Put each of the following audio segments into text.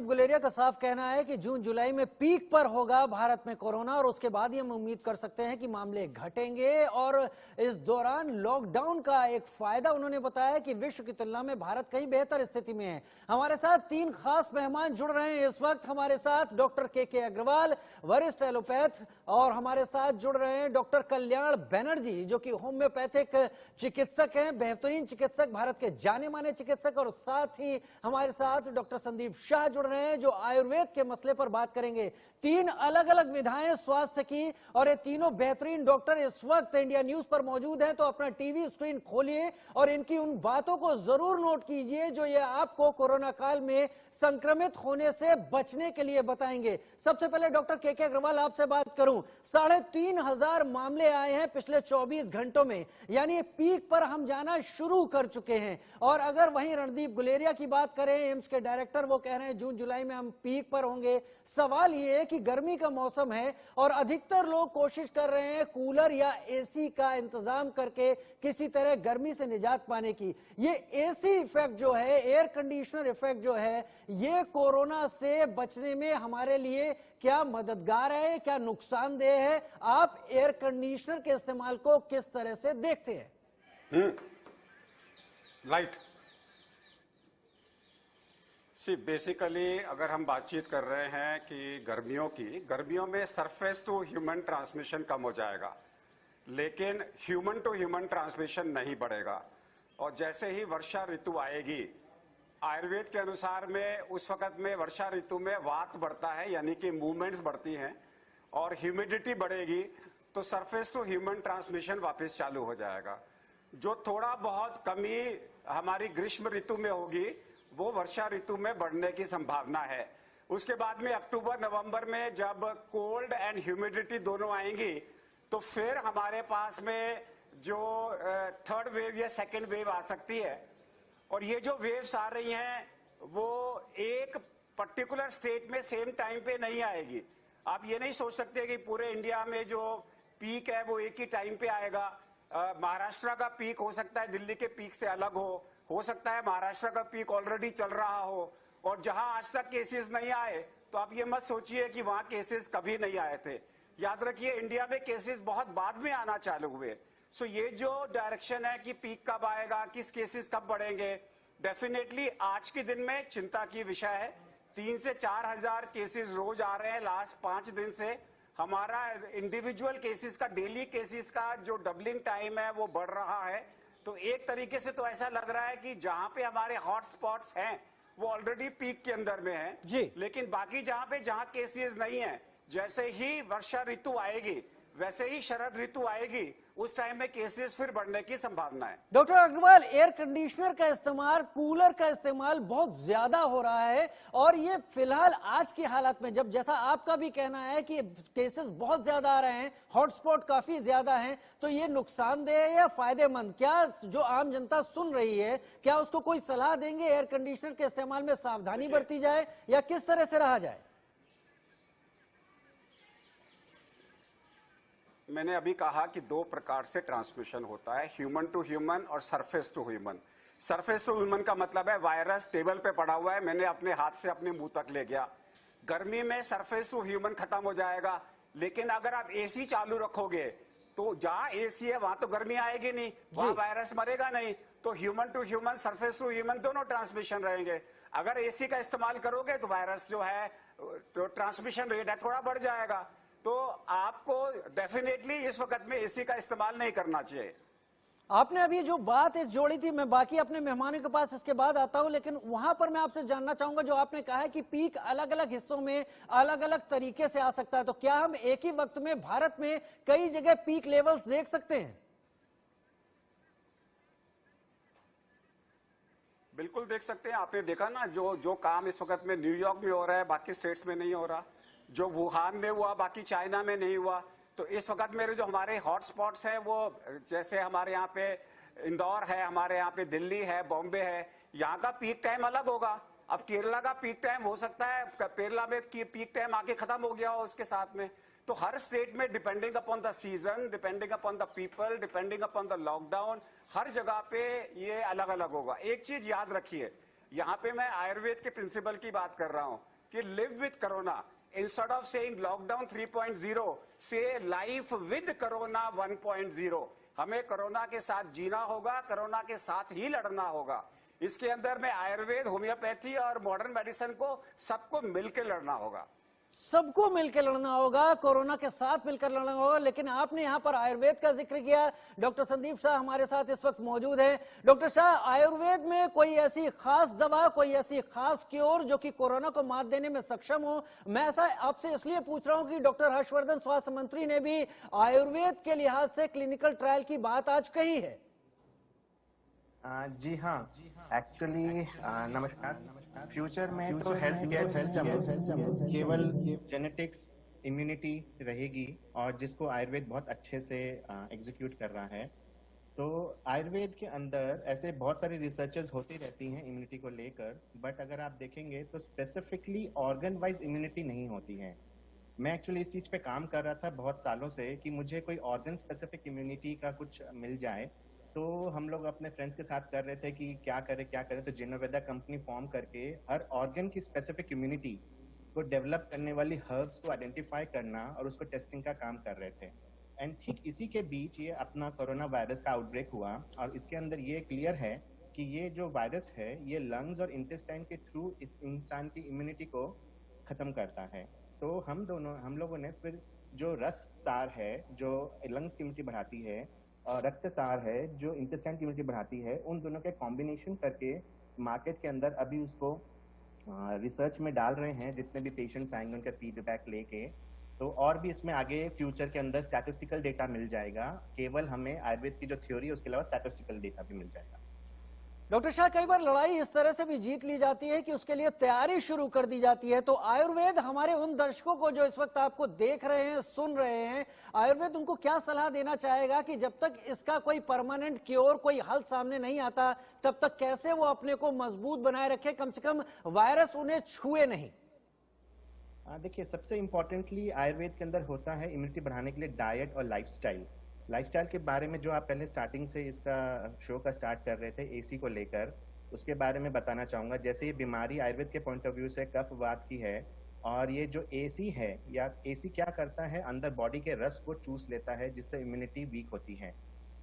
गुलेरिया का साफ कहना है कि जून जुलाई में पीक पर होगा भारत में कोरोना और उसके बाद ही हम उम्मीद कर सकते हैं कि मामले घटेंगे। और इस दौरान लॉकडाउन का एक फायदा उन्होंने बताया कि विश्व की तुलना में भारत कहीं बेहतर स्थिति में है। हमारे साथ 3 खास मेहमान जुड़ रहे हैं इस वक्त। हमारे साथ डॉक्टर के अग्रवाल, वरिष्ठ एलोपैथ, और हमारे साथ जुड़ रहे हैं डॉक्टर कल्याण बनर्जी जो कि होम्योपैथिक चिकित्सक हैं, बेहतरीन चिकित्सक, भारत के जाने माने चिकित्सक। और साथ ही हमारे साथ डॉक्टर संदीप शाह जुड़ रहे हैं जो आयुर्वेद के मसले पर बात करेंगे। 3 अलग अलग विधाएं स्वास्थ्य की, और ये तीनों बेहतरीन डॉक्टर इस वक्त इंडिया न्यूज पर मौजूद हैं। तो अपना टीवी स्क्रीन खोलिए और इनकी उन बातों को जरूर नोट कीजिए जो ये आपको कोरोना काल में संक्रमित होने से बचने के लिए बताएंगे। सबसे पहले डॉक्टर के अग्रवाल आपसे बात करूं, 3,500 मामले आए हैं पिछले 24 घंटों में, यानी पीक पर हम जाना शुरू कर चुके हैं। और अगर वहीं रणदीप गुलेरिया की बात करें, एम्स के डायरेक्टर, वो कह रहे हैं जून जुलाई में हम पीक पर होंगे। सवाल ये है कि गर्मी का मौसम है और अधिकतर लोग कोशिश कर रहे हैं कूलर या एसी का इंतजाम करके किसी तरह गर्मी से निजात पाने की। ये एसी इफेक्ट जो है, एयर कंडीशनर इफेक्ट जो है, ये कोरोना से बचने में हमारे लिए क्या मददगार है, क्या नुकसानदेह है? आप एयर कंडीशनर के इस्तेमाल को किस तरह से देखते हैं? राइट। बेसिकली अगर हम बातचीत कर रहे हैं कि गर्मियों में सरफेस टू ह्यूमन ट्रांसमिशन कम हो जाएगा, लेकिन ह्यूमन टू ह्यूमन ट्रांसमिशन नहीं बढ़ेगा। और जैसे ही वर्षा ऋतु आएगी, आयुर्वेद के अनुसार में उस वक्त में वर्षा ऋतु में वात बढ़ता है, यानी कि मूवमेंट्स बढ़ती हैं, और ह्यूमिडिटी बढ़ेगी, तो सरफेस टू ह्यूमन ट्रांसमिशन वापस चालू हो जाएगा। जो थोड़ा बहुत कमी हमारी ग्रीष्म ऋतु में होगी वो वर्षा ऋतु में बढ़ने की संभावना है। उसके बाद में अक्टूबर नवंबर में जब कोल्ड एंड ह्यूमिडिटी दोनों आएंगी, तो फिर हमारे पास में जो थर्ड वेव या सेकेंड वेव आ सकती है। और ये जो वेव्स आ रही हैं वो एक पर्टिकुलर स्टेट में सेम टाइम पे नहीं आएगी। आप ये नहीं सोच सकते कि पूरे इंडिया में जो पीक है वो एक ही टाइम पे आएगा। महाराष्ट्र का पीक हो सकता है दिल्ली के पीक से अलग हो सकता है महाराष्ट्र का पीक ऑलरेडी चल रहा हो, और जहां आज तक केसेस नहीं आए तो आप ये मत सोचिए कि वहां केसेस कभी नहीं आए थे। याद रखिए इंडिया में केसेस बहुत बाद में आना चालू हुए। सो ये जो डायरेक्शन है कि पीक कब आएगा, किस केसेस कब बढ़ेंगे, डेफिनेटली आज के दिन में चिंता की विषय है। 3 से 4 हजार केसेस रोज आ रहे हैं लास्ट 5 दिन से। हमारा इंडिविजुअल केसेस का, डेली केसेस का जो डबलिंग टाइम है वो बढ़ रहा है। तो एक तरीके से तो ऐसा लग रहा है कि जहां पे हमारे हॉट स्पॉट्स हैं वो ऑलरेडी पीक के अंदर में है जी। लेकिन बाकी जहां केसेस नहीं है, जैसे ही वर्षा ऋतु आएगी वैसे ही शरद ऋतु आएगी, उस टाइम में केसेस फिर बढ़ने की संभावना है। डॉक्टर अग्रवाल, एयर कंडीशनर का इस्तेमाल, कूलर का इस्तेमाल बहुत ज्यादा हो रहा है, और ये फिलहाल आज की हालत में, जब जैसा आपका भी कहना है कि केसेस बहुत ज्यादा आ रहे हैं, हॉटस्पॉट काफी ज्यादा हैं, तो ये नुकसानदेह है या फायदेमंद? क्या जो आम जनता सुन रही है, क्या उसको कोई सलाह देंगे एयर कंडीशनर के इस्तेमाल में सावधानी बरती जाए या किस तरह से रहा जाए? मैंने अभी कहा कि 2 प्रकार से ट्रांसमिशन होता है, ह्यूमन टू ह्यूमन और surface to human. Surface to human का मतलब है वायरस टेबल पे पड़ा हुआ है, मैंने अपने हाथ से अपने मुंह तक ले गया। गर्मी में सरफेस टू ह्यूमन खत्म हो जाएगा, लेकिन अगर आप एसी चालू रखोगे तो जहां एसी है वहां तो गर्मी आएगी नहीं, वहां वायरस मरेगा नहीं। तो human to human, surface to human दोनों ट्रांसमिशन रहेंगे। अगर एसी का इस्तेमाल करोगे तो वायरस जो है, तो ट्रांसमिशन रेट है थोड़ा बढ़ जाएगा। तो आपको डेफिनेटली इस वक्त में एसी का इस्तेमाल नहीं करना चाहिए। आपने अभी जो बात एक जोड़ी थी, मैं बाकी अपने मेहमानों के पास इसके बाद आता हूं, लेकिन वहां पर मैं आपसे जानना चाहूंगा, जो आपने कहा है कि पीक अलग अलग हिस्सों में अलग अलग तरीके से आ सकता है, तो क्या हम एक ही वक्त में भारत में कई जगह पीक लेवल्स देख सकते हैं? बिल्कुल देख सकते हैं। आपने देखा ना जो काम इस वक्त में न्यूयॉर्क में हो रहा है बाकी स्टेट्स में नहीं हो रहा, जो वुहान में हुआ बाकी चाइना में नहीं हुआ। तो इस वक्त मेरे जो हमारे हॉट स्पॉट्स हैं वो जैसे हमारे यहाँ पे इंदौर है, हमारे यहाँ पे दिल्ली है, बॉम्बे है, यहाँ का पीक टाइम अलग होगा। अब केरला का पीक टाइम हो सकता है केरला में पीक टाइम आके खत्म हो गया हो उसके साथ में। तो हर स्टेट में depending upon the season, depending upon the people, depending upon the lockdown, हर जगह पे ये अलग अलग होगा। एक चीज याद रखिए, यहाँ पे मैं आयुर्वेद के प्रिंसिपल की बात कर रहा हूँ कि live with corona, instead of saying lockdown 3.0 से लाइफ विद कोरोना 1.0। हमें कोरोना के साथ जीना होगा, कोरोना के साथ ही लड़ना होगा। इसके अंदर में आयुर्वेद, होम्योपैथी और मॉडर्न मेडिसिन को सबको मिलकर लड़ना होगा। सबको मिलकर लड़ना होगा, कोरोना के साथ मिलकर लड़ना होगा। लेकिन आपने यहां पर आयुर्वेद का जिक्र किया। डॉक्टर संदीप शाह हमारे साथ इस वक्त मौजूद हैं। डॉक्टर शाह, आयुर्वेद में कोई ऐसी खास दवा, कोई ऐसी खास क्योर जो कि कोरोना को मात देने में सक्षम हो? मैं ऐसा आपसे इसलिए पूछ रहा हूं कि डॉक्टर हर्षवर्धन स्वास्थ्य मंत्री ने भी आयुर्वेद के लिहाज से क्लिनिकल ट्रायल की बात आज कही है। जी हाँ, एक्चुअली नमस्कार। फ्यूचर में तो हेल्थ केयर सिस्टम केवल जेनेटिक्स, इम्यूनिटी रहेगी और जिसको आयुर्वेद बहुत अच्छे से एग्जीक्यूट कर रहा है। तो आयुर्वेद के अंदर ऐसे बहुत सारी रिसर्चेस होती रहती हैं इम्यूनिटी को लेकर, बट अगर आप देखेंगे तो स्पेसिफिकली ऑर्गन वाइज इम्यूनिटी नहीं होती है। मैं एक्चुअली इस चीज़ पे काम कर रहा था बहुत सालों से कि मुझे कोई ऑर्गन स्पेसिफिक इम्यूनिटी का कुछ मिल जाए। तो हम लोग अपने फ्रेंड्स के साथ कर रहे थे कि क्या करें। तो जिनोवेदा कंपनी फॉर्म करके हर ऑर्गन की स्पेसिफिक इम्यूनिटी को डेवलप करने वाली हर्ब्स को आइडेंटिफाई करना और उसको टेस्टिंग का काम कर रहे थे। एंड ठीक इसी के बीच ये अपना कोरोना वायरस का आउटब्रेक हुआ और इसके अंदर ये क्लियर है कि ये जो वायरस है ये लंग्स और इंटेस्टाइन के थ्रू इंसान की इम्यूनिटी को खत्म करता है। तो हम लोगों ने फिर जो रस सार है जो लंग्स की इम्यूनिटी बढ़ाती है और रक्त सार है जो इंटेस्टाइन की इम्यूनिटी बढ़ाती है, उन दोनों के कॉम्बिनेशन करके मार्केट के अंदर अभी उसको रिसर्च में डाल रहे हैं। जितने भी पेशेंट्स आएंगे उनका फीडबैक लेके, तो और भी इसमें आगे फ्यूचर के अंदर स्टैटिस्टिकल डेटा मिल जाएगा। केवल हमें आयुर्वेद की जो थ्योरी है उसके अलावा स्टैटिस्टिकल डेटा भी मिल जाएगा। डॉक्टर शाह, कई बार लड़ाई इस तरह से भी जीत ली जाती है कि उसके लिए तैयारी शुरू कर दी जाती है। तो आयुर्वेद हमारे उन दर्शकों को जो इस वक्त आपको देख रहे हैं, सुन रहे हैं, आयुर्वेद उनको क्या सलाह देना चाहेगा कि जब तक इसका कोई परमानेंट क्योर, कोई हल सामने नहीं आता, तब तक कैसे वो अपने को मजबूत बनाए रखे, कम से कम वायरस उन्हें छुए नहीं? देखिए, सबसे इम्पोर्टेंटली आयुर्वेद के अंदर होता है इम्यूनिटी बढ़ाने के लिए डाइट और लाइफस्टाइल के बारे में जो आप पहले स्टार्टिंग से इसका शो का स्टार्ट कर रहे थे एसी को लेकर, उसके बारे में बताना चाहूँगा। जैसे ये बीमारी आयुर्वेद के पॉइंट ऑफ व्यू से कफ वात की है और ये जो एसी है या एसी क्या करता है, अंदर बॉडी के रस को चूस लेता है जिससे इम्यूनिटी वीक होती है।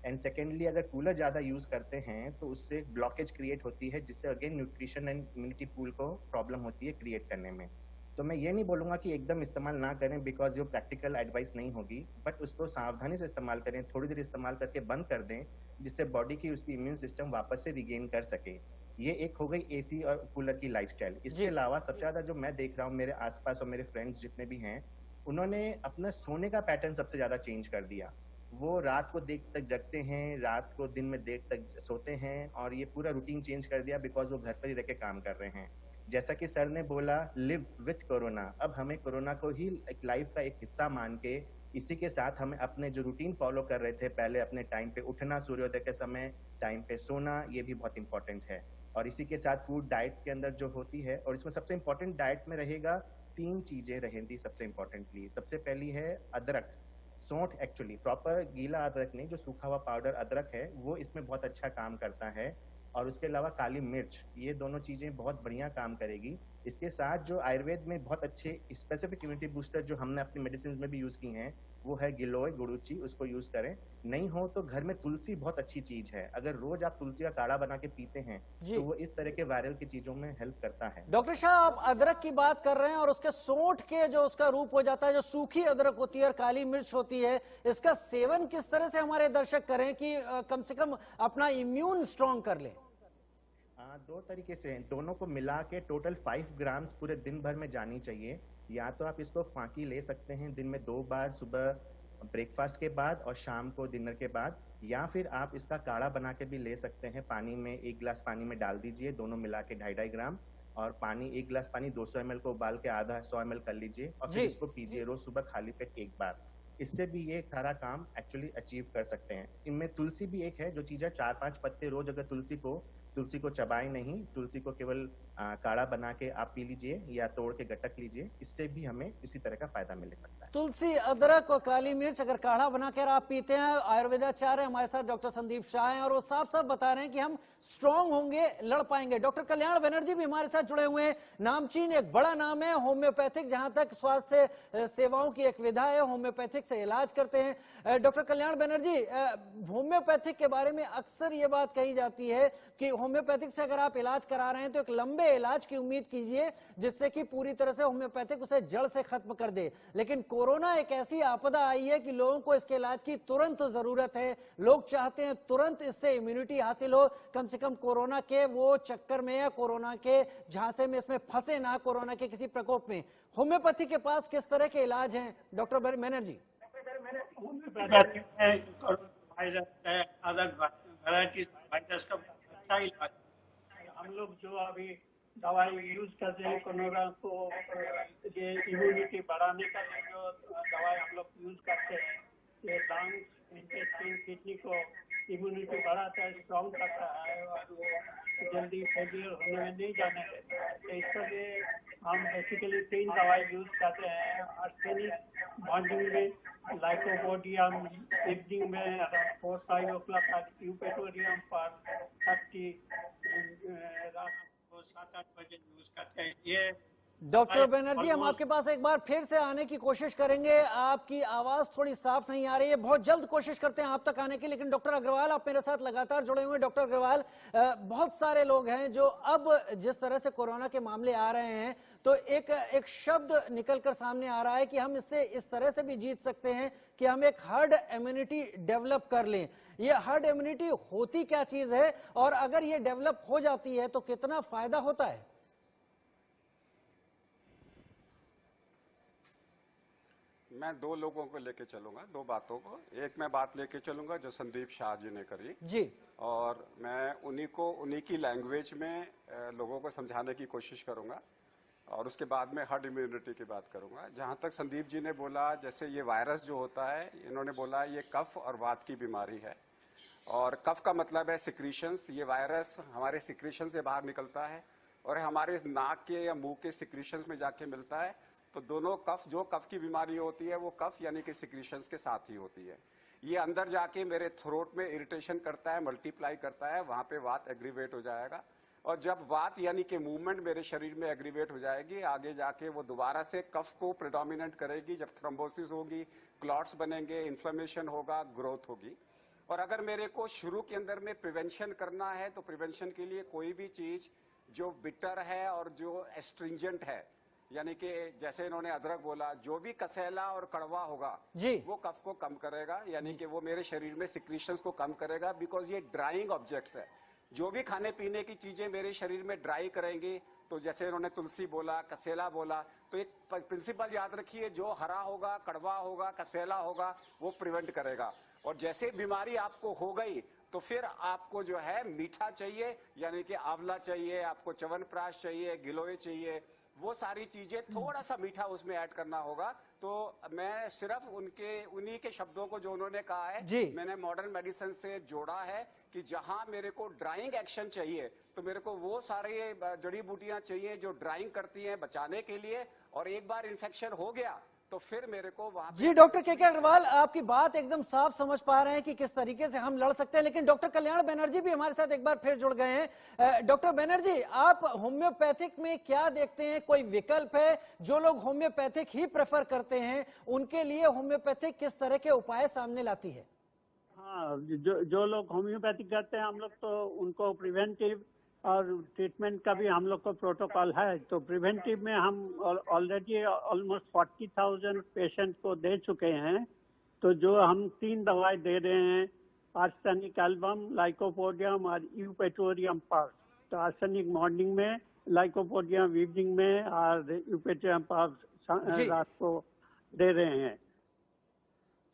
एंड सेकेंडली, अगर कूलर ज़्यादा यूज़ करते हैं तो उससे ब्लॉकेज क्रिएट होती है जिससे again nutrition and immunity pool को प्रॉब्लम होती है क्रिएट करने में। तो मैं ये नहीं बोलूँगा कि एकदम इस्तेमाल ना करें बिकॉज ये प्रैक्टिकल एडवाइस नहीं होगी, बट उसको सावधानी से इस्तेमाल करें, थोड़ी देर इस्तेमाल करके बंद कर दें जिससे बॉडी की उसकी इम्यून सिस्टम वापस से रिगेन कर सके। ये एक हो गई एसी और कूलर की लाइफस्टाइल। इसके अलावा सबसे ज़्यादा जो मैं देख रहा हूँ मेरे आसपास और मेरे फ्रेंड्स जितने भी हैं, उन्होंने अपना सोने का पैटर्न सबसे ज़्यादा चेंज कर दिया। वो रात को देर तक जगते हैं, रात को दिन में देर तक सोते हैं और ये पूरा रूटीन चेंज कर दिया बिकॉज वो घर पर ही रह के काम कर रहे हैं। जैसा कि सर ने बोला, लिव विथ कोरोना, अब हमें कोरोना को ही एक लाइफ का एक हिस्सा मान के इसी के साथ हमें अपने जो रूटीन फॉलो कर रहे थे पहले, अपने टाइम पे उठना, सूर्योदय के समय टाइम पे सोना, ये भी बहुत इंपॉर्टेंट है। और इसी के साथ फूड डाइट्स के अंदर जो होती है, और इसमें सबसे इंपॉर्टेंट डाइट में रहेगा 3 चीजें रहेंगी सबसे इंपॉर्टेंटली। सबसे पहली है अदरक, सौंठ, एक्चुअली प्रॉपर गीला अदरक नहीं, जो सूखा हुआ पाउडर अदरक है वो इसमें बहुत अच्छा काम करता है। और उसके अलावा काली मिर्च, ये दोनों चीज़ें बहुत बढ़िया काम करेगी। इसके साथ जो आयुर्वेद में बहुत अच्छे स्पेसिफिक इम्यूनिटी बूस्टर जो हमने अपनी मेडिसिन में भी यूज़ की हैं वो है गिलोय, गुड़ुची, उसको यूज़ करें। नहीं हो तो घर में तुलसी बहुत अच्छी चीज़ है, अगर रोज आप तुलसी का काढ़ा बना के पीते हैं तो वो इस तरह के वायरल की चीज़ों में हेल्प करता है। डॉक्टर शाह, आप अदरक की बात कर रहे हैं और उसके सौंठ के जो उसका रूप हो जाता है, जो सूखी अदरक होती है और काली मिर्च होती है, इसका सेवन किस तरह से हमारे दर्शक करें कि कम से कम अपना इम्यून स्ट्रॉन्ग कर लें? 2 तरीके से, दोनों को मिला के टोटल 5 ग्राम्स पूरे दिन भर में जानी चाहिए। या तो आप इसको फांकी ले सकते हैं दिन में 2 बार, सुबह ब्रेकफास्ट के बाद और शाम को डिनर के बाद, या फिर आप इसका काढ़ा बना के भी ले सकते हैं। पानी में 1 गिलास पानी में डाल दीजिए, दोनों मिला के 2.5 ग्राम, और पानी 1 गिलास पानी 200 ml को उबाल के आधा 100 ml कर लीजिए और फिर इसको पीजिए रोज सुबह खाली पेट 1 बार। इससे भी ये सारा काम एक्चुअली अचीव कर सकते हैं। इनमें तुलसी भी एक है जो चीज़ है, 4-5 पत्ते रोज अगर तुलसी को तुलसी को चबाएं नहीं, तुलसी को केवल काढ़ा बना के आप पी लीजिए या तोड़ के गटक लीजिए, इससे भी हमें इसी तरह का फायदा मिल सकता है। तुलसी, अदरक और काली मिर्च अगर काढ़ा बनाकर आप पीते हैं, आयुर्वेदाचार्य हमारे साथ डॉक्टर संदीप शाह हैं और वो साफ साफ बता रहे हैं कि हम स्ट्रांग होंगे, लड़ पाएंगे। डॉक्टर कल्याण बनर्जी भी हमारे साथ जुड़े हुए हैं। नामचीन एक बड़ा नाम है होम्योपैथिक, जहां तक स्वास्थ्य सेवाओं की एक विधा है, होम्योपैथिक से इलाज करते हैं। डॉक्टर कल्याण बनर्जी, होम्योपैथिक के बारे में अक्सर ये बात कही जाती है कि होम्योपैथिक से अगर आप इलाज करा रहे हैं तो एक लंबे इलाज की उम्मीद कीजिए जिससे कि पूरी तरह से होम्योपैथिक उसे जड़ से खत्म कर दे। लेकिन कोरोना एक ऐसी आपदा आई है कि लोगों को इसके इलाज की तुरंत जरूरत है। लोग चाहते हैं तुरंत इससे इम्यूनिटी हासिल हो, कम से कम कोरोना के वो चक्कर में या कोरोना के झांसे में इसमें फंसे ना, कोरोना के किसी प्रकोप में। होम्योपैथी के पास किस तरह के इलाज हैं doctor Banerjee? Other varieties virus का अच्छा इलाज। हम लोग जो अभी दवाई यूज करते हैं कोरोना को ये इम्यूनिटी बढ़ाने का जो दवाई हम लोग यूज करते हैं, ये लंग्स, इंटेस्टाइन, किडनी को इम्यूनिटी बढ़ाता है, स्ट्रॉन्ग करता है और वो जल्दी फेलियर होने में नहीं जाने देता है। तो इसके लिए हम बेसिकली 3 दवाई यूज करते हैं। आर्सेनिक मॉर्निंग में, लाइकोपोडियम इवनिंग में अराउंड 4-5 o'clock, यूपेटोरियम पर 30 रात को 7-8 बजे यूज करते हैं। ये डॉक्टर बनर्जी, हम आपके पास एक बार फिर से आने की कोशिश करेंगे। आपकी आवाज थोड़ी साफ नहीं आ रही है, बहुत जल्द कोशिश करते हैं आप तक आने की। लेकिन डॉक्टर अग्रवाल, आप मेरे साथ लगातार जुड़े हुए हैं। डॉक्टर अग्रवाल, बहुत सारे लोग हैं जो अब जिस तरह से कोरोना के मामले आ रहे हैं तो एक शब्द निकलकर सामने आ रहा है कि हम इससे इस तरह से भी जीत सकते हैं कि हम एक हर्ड इम्यूनिटी डेवलप कर लें। ये हर्ड इम्यूनिटी होती क्या चीज है और अगर ये डेवलप हो जाती है तो कितना फायदा होता है? मैं 2 लोगों को लेके चलूंगा, 2 बातों को। एक मैं बात लेके चलूंगा जो संदीप शाह जी ने करी जी, और मैं उन्हीं की लैंग्वेज में लोगों को समझाने की कोशिश करूंगा और उसके बाद में हर्ड इम्यूनिटी की बात करूंगा। जहां तक संदीप जी ने बोला, जैसे ये वायरस जो होता है, इन्होंने बोला ये कफ और वात की बीमारी है और कफ का मतलब है सिक्रीशंस। ये वायरस हमारे सिक्रीशन से बाहर निकलता है और हमारे नाक के या मुंह के सिक्रीशंस में जाके मिलता है। तो दोनों जो कफ की बीमारी होती है वो कफ यानी कि सिक्रीशंस के साथ ही होती है। ये अंदर जाके मेरे थ्रोट में इरिटेशन करता है, मल्टीप्लाई करता है, वहां पे वात एग्रीवेट हो जाएगा और जब वात यानी कि मूवमेंट मेरे शरीर में एग्रीवेट हो जाएगी, आगे जाके वो दोबारा से कफ को प्रेडोमिनेंट करेगी। जब थ्रोम्बोसिस होगी, क्लॉट्स बनेंगे, इन्फ्लेमेशन होगा, ग्रोथ होगी। और अगर मेरे को शुरू के अंदर में प्रिवेंशन करना है तो प्रिवेंशन के लिए कोई भी चीज जो बिटर है और जो एस्ट्रिंजेंट है, यानी कि जैसे इन्होंने अदरक बोला, जो भी कसैला और कड़वा होगा जी, वो कफ को कम करेगा, यानी कि वो मेरे शरीर में सिक्रीशंस को कम करेगा। बिकॉज ये ड्राइंग ऑब्जेक्ट्स है, जो भी खाने पीने की चीजें मेरे शरीर में ड्राई करेंगी। तो जैसे इन्होंने तुलसी बोला, कसेला बोला, तो एक प्रिंसिपल याद रखिए, जो हरा होगा, कड़वा होगा, कसेला होगा, वो प्रिवेंट करेगा। और जैसे बीमारी आपको हो गई तो फिर आपको जो है मीठा चाहिए, यानी कि आंवला चाहिए, आपको च्यवनप्राश चाहिए, गिलोय चाहिए, वो सारी चीजें थोड़ा सा मीठा उसमें ऐड करना होगा। तो मैं सिर्फ उन्हीं के शब्दों को जो उन्होंने कहा है मैंने मॉडर्न मेडिसिन से जोड़ा है कि जहां मेरे को ड्राइंग एक्शन चाहिए तो मेरे को वो सारे जड़ी बूटियां चाहिए जो ड्राइंग करती हैं बचाने के लिए। और एक बार इन्फेक्शन हो गया तो फिर मेरे को वहां जी। डॉक्टर के अग्रवाल, आपकी बात एकदम साफ समझ पा रहे हैं कि किस तरीके से हम लड़ सकते हैं। लेकिन डॉक्टर कल्याण बनर्जी भी हमारे साथ एक बार फिर जुड़ गए हैं। डॉक्टर बनर्जी, आप होम्योपैथिक में क्या देखते हैं? कोई विकल्प है? जो लोग होम्योपैथिक ही प्रेफर करते हैं उनके लिए होम्योपैथिक किस तरह के उपाय सामने लाती है? हाँ, जो लोग होम्योपैथिक करते हैं, हम लोग तो उनको प्रिवेंटिव और ट्रीटमेंट का भी हम लोग को प्रोटोकॉल है। तो प्रिवेंटिव में हम ऑलरेडी ऑलमोस्ट 40,000 पेशेंट को दे चुके हैं। तो जो हम 3 दवाई दे रहे हैं, आर्सेनिक एल्बम, लाइकोपोडियम और यूपेटोरियम पर्स। तो आर्सेनिक मॉर्निंग में, लाइकोपोडियम इवनिंग में और यूपेटोरियम पर्स रात को दे रहे हैं।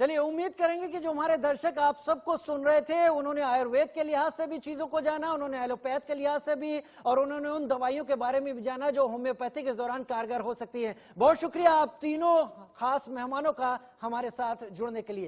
चलिए, उम्मीद करेंगे कि जो हमारे दर्शक आप सबको सुन रहे थे उन्होंने आयुर्वेद के लिहाज से भी चीजों को जाना, उन्होंने एलोपैथ के लिहाज से भी, और उन्होंने उन दवाइयों के बारे में भी जाना जो होम्योपैथिक इस दौरान कारगर हो सकती है। बहुत शुक्रिया आप तीनों खास मेहमानों का हमारे साथ जुड़ने के लिए।